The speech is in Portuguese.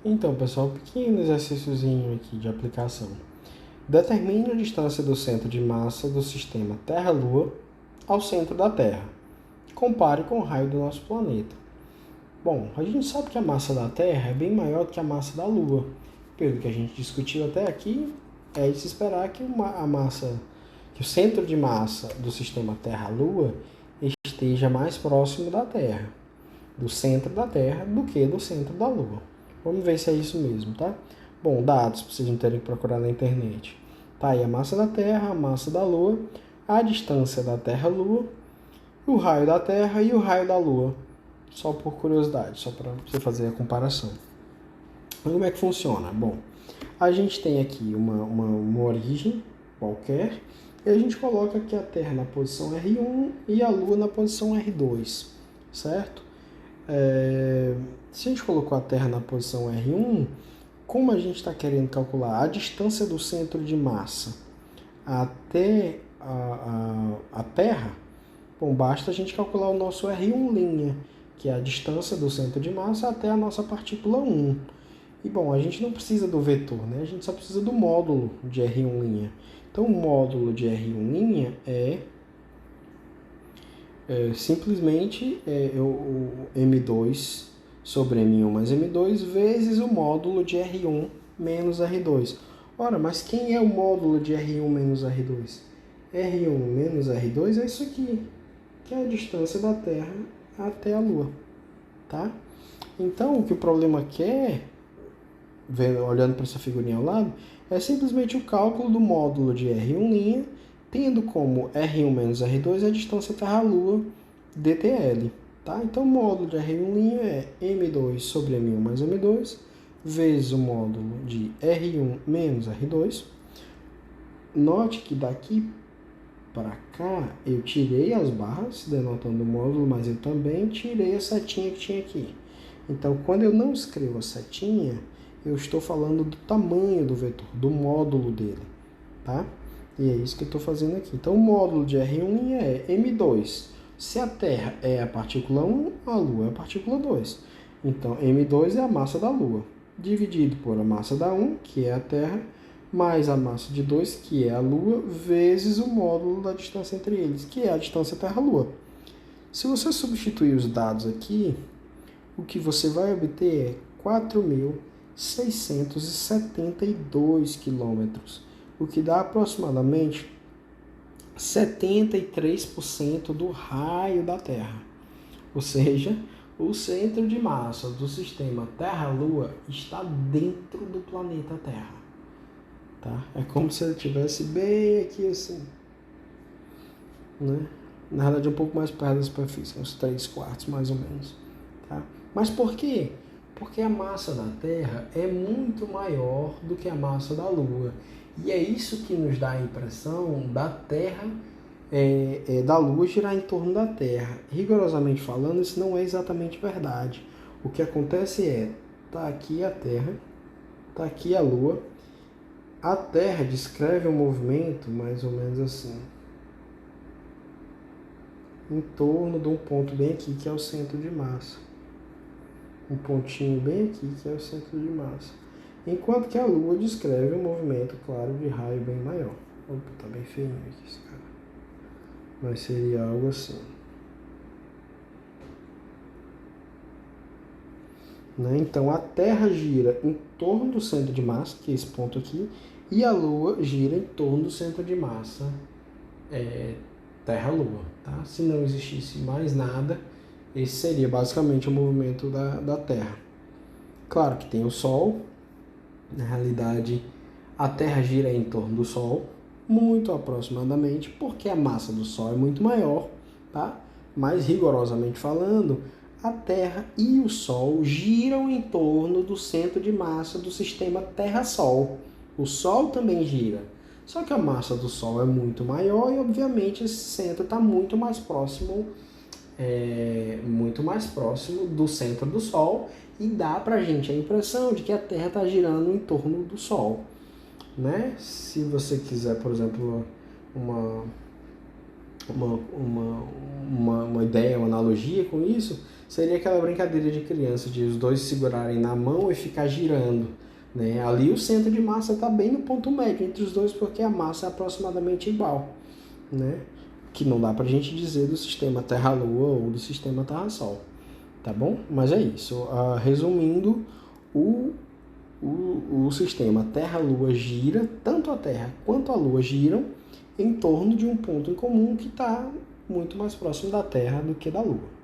Então, pessoal, pequeno exercíciozinho aqui de aplicação. Determine a distância do centro de massa do sistema Terra-Lua ao centro da Terra. Compare com o raio do nosso planeta. Bom, a gente sabe que a massa da Terra é bem maior do que a massa da Lua. Pelo que a gente discutiu até aqui, é de se esperar que que o centro de massa do sistema Terra-Lua esteja mais próximo da Terra, do centro da Terra, do que do centro da Lua. Vamos ver se é isso mesmo, tá? Bom, dados para vocês não terem que procurar na internet. Tá aí a massa da Terra, a massa da Lua, a distância da Terra-Lua, o raio da Terra e o raio da Lua. Só por curiosidade, só para você fazer a comparação. Como é que funciona? Bom, a gente tem aqui uma origem qualquer e a gente coloca aqui a Terra na posição R1 e a Lua na posição R2, certo? Se a gente colocou a Terra na posição R1, como a gente está querendo calcular a distância do centro de massa até a Terra, bom, basta a gente calcular o nosso R1', que é a distância do centro de massa até a nossa partícula 1. E bom, a gente não precisa do vetor, né? A gente só precisa do módulo de R1'. Então o módulo de R1' simplesmente o M2 sobre M1 mais M2 vezes o módulo de R1 menos R2. Ora, mas quem é o módulo de R1 menos R2? R1 menos R2 é isso aqui, que é a distância da Terra até a Lua, tá? Então, o que o problema quer, olhando para essa figurinha ao lado, é simplesmente o cálculo do módulo de R1', tendo como R1 menos R2 a distância Terra-Lua DTL. Tá? Então, o módulo de R1' é M2 sobre M1 mais M2, vezes o módulo de R1 menos R2. Note que daqui para cá eu tirei as barras, denotando o módulo, mas eu também tirei a setinha que tinha aqui. Então, quando eu não escrevo a setinha, eu estou falando do tamanho do vetor, do módulo dele, tá? E é isso que eu estou fazendo aqui. Então, o módulo de R1' é M2. Se a Terra é a partícula 1, a Lua é a partícula 2. Então, M2 é a massa da Lua, dividido por a massa da 1, que é a Terra, mais a massa de 2, que é a Lua, vezes o módulo da distância entre eles, que é a distância Terra-Lua. Se você substituir os dados aqui, o que você vai obter é 4.672 quilômetros, o que dá aproximadamente 73% do raio da Terra. Ou seja, o centro de massa do sistema Terra-Lua está dentro do planeta Terra. Tá? É como se ele estivesse bem aqui assim, né? Na verdade, um pouco mais perto da superfície, uns 3/4 mais ou menos. Tá? Mas por quê? Porque a massa da Terra é muito maior do que a massa da Lua. E é isso que nos dá a impressão da Terra, da Lua girar em torno da Terra. Rigorosamente falando, isso não é exatamente verdade. O que acontece tá aqui a Terra, tá aqui a Lua. A Terra descreve um movimento mais ou menos assim, em torno de um ponto bem aqui, que é o centro de massa. Um pontinho bem aqui, que é o centro de massa. Enquanto que a Lua descreve um movimento, claro, de raio bem maior. Opa, tá bem feinho aqui esse cara. Mas seria algo assim. Né? Então, a Terra gira em torno do centro de massa, que é esse ponto aqui, e a Lua gira em torno do centro de massa, Terra-Lua. Tá? Se não existisse mais nada, esse seria basicamente o movimento da Terra. Claro que tem o Sol. Na realidade, a Terra gira em torno do Sol, muito aproximadamente, porque a massa do Sol é muito maior, tá? Mas rigorosamente falando, a Terra e o Sol giram em torno do centro de massa do sistema Terra-Sol. O Sol também gira, só que a massa do Sol é muito maior e, obviamente, esse centro está muito mais próximo do centro do Sol, e dá pra gente a impressão de que a Terra está girando em torno do Sol, né? Se você quiser, por exemplo, uma ideia, uma analogia com isso, seria aquela brincadeira de criança de os dois segurarem na mão e ficar girando, né? Ali o centro de massa está bem no ponto médio entre os dois, porque a massa é aproximadamente igual, né? Que não dá para a gente dizer do sistema Terra-Lua ou do sistema Terra-Sol, tá bom? Mas é isso. Resumindo, o sistema Terra-Lua gira, tanto a Terra quanto a Lua giram em torno de um ponto em comum que está muito mais próximo da Terra do que da Lua.